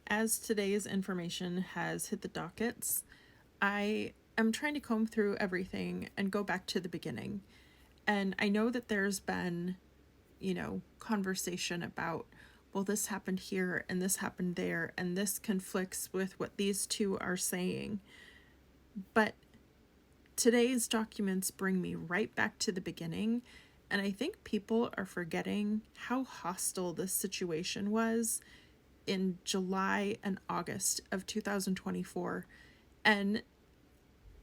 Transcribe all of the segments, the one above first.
As today's information has hit the dockets, I am trying to comb through everything and go back to the beginning. And I know that there's been, conversation about, well, this happened here and this happened there, and this conflicts with what these two are saying. But today's documents bring me right back to the beginning, and I think people are forgetting how hostile this situation was in July and August of 2024. And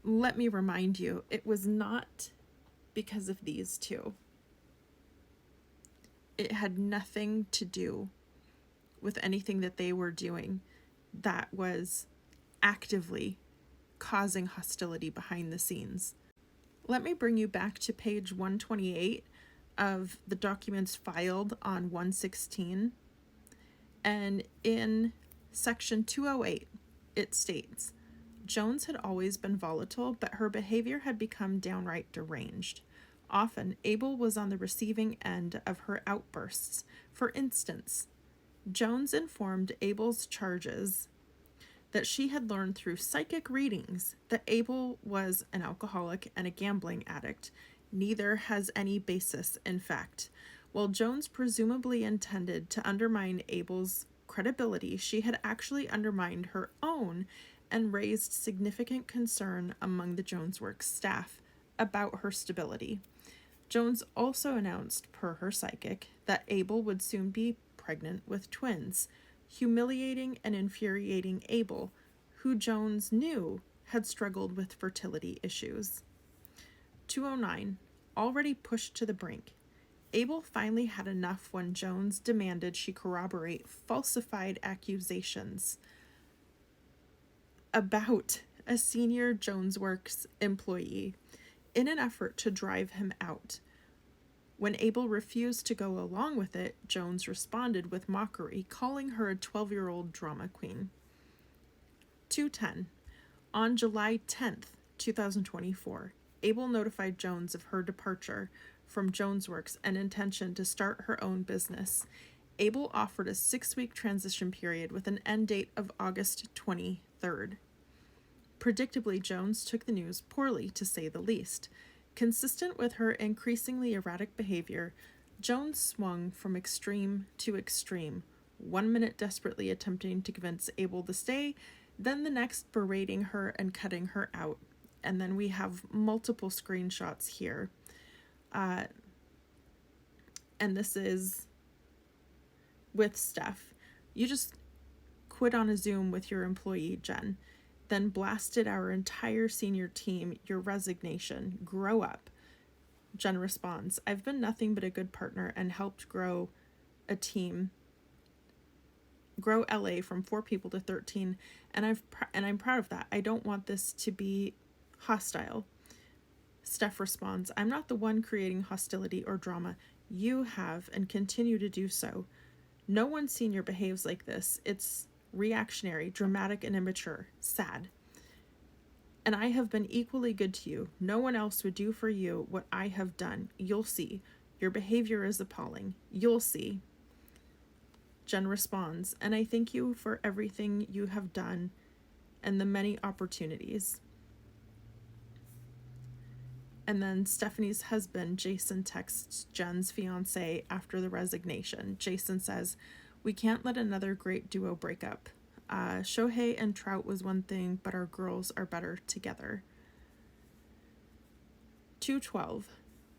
let me remind you, it was not because of these two. It had nothing to do with anything that they were doing that was actively causing hostility behind the scenes. Let me bring you back to page 128 of the documents filed on 116. And in section 208, it states, Jones had always been volatile, but her behavior had become downright deranged. Often, Abel was on the receiving end of her outbursts. For instance, Jones informed Abel's charges that she had learned through psychic readings that Abel was an alcoholic and a gambling addict. Neither has any basis in fact. While Jones presumably intended to undermine Abel's credibility, she had actually undermined her own and raised significant concern among the Jonesworks staff about her stability. Jones also announced, per her psychic, that Abel would soon be pregnant with twins, humiliating and infuriating Abel, who Jones knew had struggled with fertility issues. 209, already pushed to the brink. Abel finally had enough when Jones demanded she corroborate falsified accusations about a senior Jonesworks employee in an effort to drive him out. When Abel refused to go along with it, Jones responded with mockery, calling her a 12-year-old drama queen. 210. On July 10th, 2024, Abel notified Jones of her departure from Jonesworks and intention to start her own business. Abel offered a 6-week transition period with an end date of August 23rd. Predictably, Jones took the news poorly, to say the least. Consistent with her increasingly erratic behavior, Jones swung from extreme to extreme, 1 minute desperately attempting to convince Abel to stay, then the next berating her and cutting her out. And then we have multiple screenshots here. And this is with Steph. You just quit on a Zoom with your employee, Jen, then blasted our entire senior team, your resignation. Grow up. Jen responds, I've been nothing but a good partner and helped grow a team, grow LA from 4 people to 13, and I'm proud of that. I don't want this to be hostile. Steph responds, I'm not the one creating hostility or drama. You have and continue to do so. No one senior behaves like this. It's reactionary, dramatic, and immature. Sad. And I have been equally good to you. No one else would do for you what I have done. You'll see. Your behavior is appalling. You'll see. Jen responds, and I thank you for everything you have done and the many opportunities. And then Stephanie's husband, Jason, texts Jen's fiance after the resignation. Jason says, we can't let another great duo break up. Shohei and Trout was one thing, but our girls are better together. 212.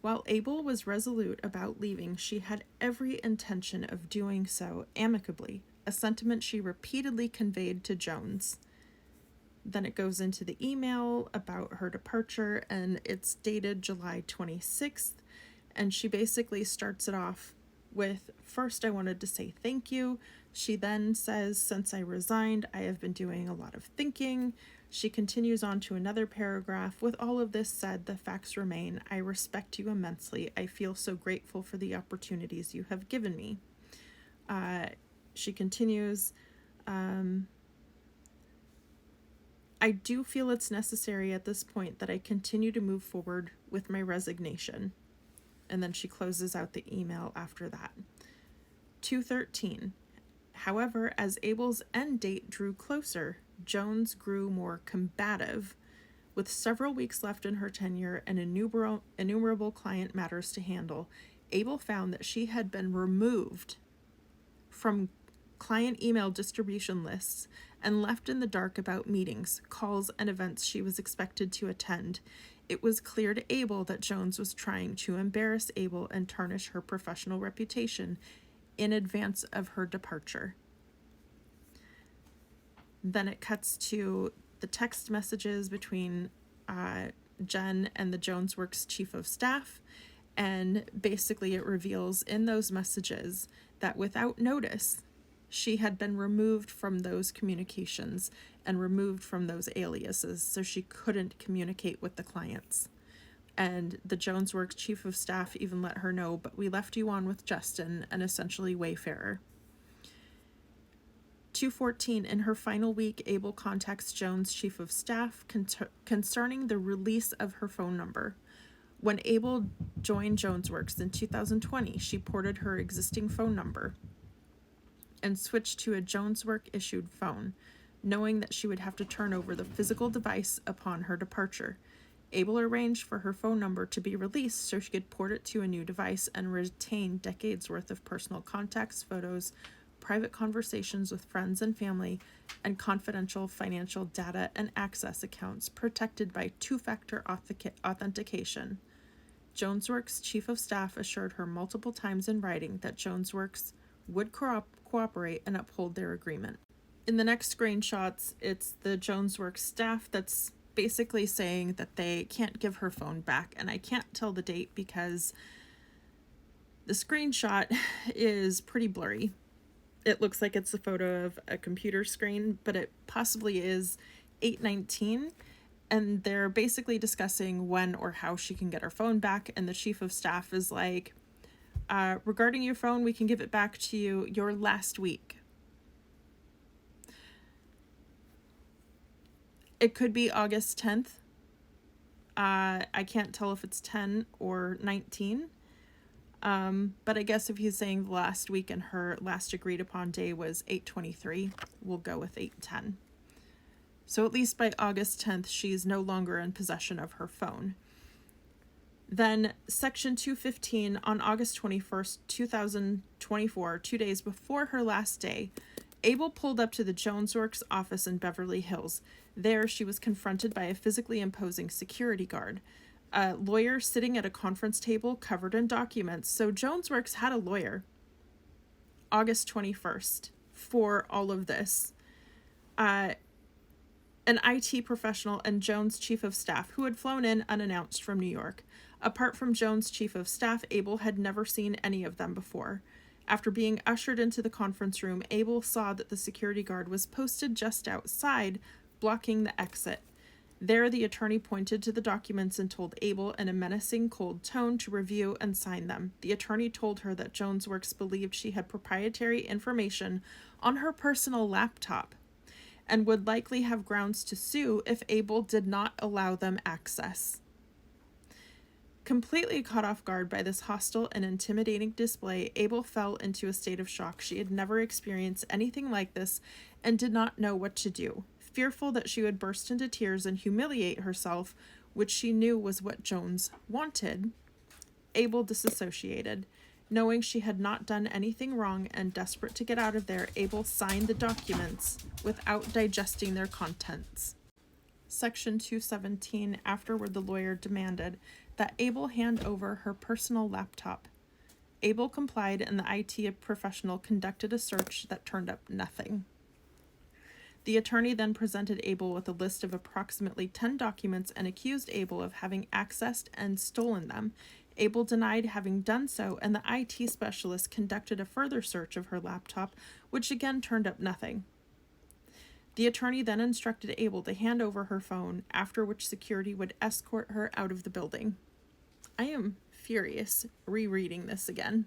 While Abel was resolute about leaving, she had every intention of doing so amicably, a sentiment she repeatedly conveyed to Jones. Then it goes into the email about her departure, and it's dated July 26th, and she basically starts it off with, first, I wanted to say thank you. She then says, since I resigned, I have been doing a lot of thinking. She continues on to another paragraph. With all of this said, the facts remain. I respect you immensely. I feel so grateful for the opportunities you have given me. She continues, I do feel it's necessary at this point that I continue to move forward with my resignation. And then she closes out the email after that. 213. However, as Abel's end date drew closer, Jones grew more combative. With several weeks left in her tenure and innumerable client matters to handle, Abel found that she had been removed from client email distribution lists and left in the dark about meetings, calls, and events she was expected to attend. It was clear to Abel that Jones was trying to embarrass Abel and tarnish her professional reputation in advance of her departure. Then it cuts to the text messages between Jen and the Jones Works chief of staff, and basically it reveals in those messages that without notice, she had been removed from those communications and removed from those aliases, so she couldn't communicate with the clients. And the Jones Works chief of staff even let her know, but we left you on with Justin, an essentially wayfarer. 2:14, in her final week, Abel contacts Jones' chief of staff concerning the release of her phone number. When Abel joined JonesWorks in 2020, she ported her existing phone number and switched to a JonesWorks-issued phone, knowing that she would have to turn over the physical device upon her departure. Abel arranged for her phone number to be released so she could port it to a new device and retain decades worth of personal contacts, photos, private conversations with friends and family, and confidential financial data and access accounts protected by two-factor authentication. JonesWorks chief of staff assured her multiple times in writing that JonesWorks would cooperate and uphold their agreement. In the next screenshots, it's the JonesWorks staff that's basically saying that they can't give her phone back, and I can't tell the date because the screenshot is pretty blurry. It looks like it's a photo of a computer screen, but it possibly is 8/19, and they're basically discussing when or how she can get her phone back, and the chief of staff is like, regarding your phone, we can give it back to you your last week. It could be August 10th. I can't tell if it's 10 or 19. But I guess if he's saying the last week and her last agreed upon day was 8/23, we'll go with 8/10. So at least by August 10th, she's no longer in possession of her phone. Then section 215, on August 21st, 2024, 2 days before her last day, Abel pulled up to the JonesWorks office in Beverly Hills. There, she was confronted by a physically imposing security guard. A lawyer sitting at a conference table covered in documents. So JonesWorks had a lawyer. August 21st for all of this. An IT professional and Jones' chief of staff who had flown in unannounced from New York. Apart from Jones' chief of staff, Abel had never seen any of them before. After being ushered into the conference room, Abel saw that the security guard was posted just outside, blocking the exit. There, the attorney pointed to the documents and told Abel in a menacing, cold tone to review and sign them. The attorney told her that JonesWorks believed she had proprietary information on her personal laptop and would likely have grounds to sue if Abel did not allow them access. Completely caught off guard by this hostile and intimidating display, Abel fell into a state of shock. She had never experienced anything like this and did not know what to do. Fearful that she would burst into tears and humiliate herself, which she knew was what Jones wanted, Abel disassociated. Knowing she had not done anything wrong and desperate to get out of there, Abel signed the documents without digesting their contents. Section 217, afterward the lawyer demanded that Abel hand over her personal laptop. Abel complied, and the IT professional conducted a search that turned up nothing. The attorney then presented Abel with a list of approximately 10 documents and accused Abel of having accessed and stolen them. Abel denied having done so, and the IT specialist conducted a further search of her laptop, which again turned up nothing. The attorney then instructed Abel to hand over her phone, after which security would escort her out of the building. I am furious rereading this again.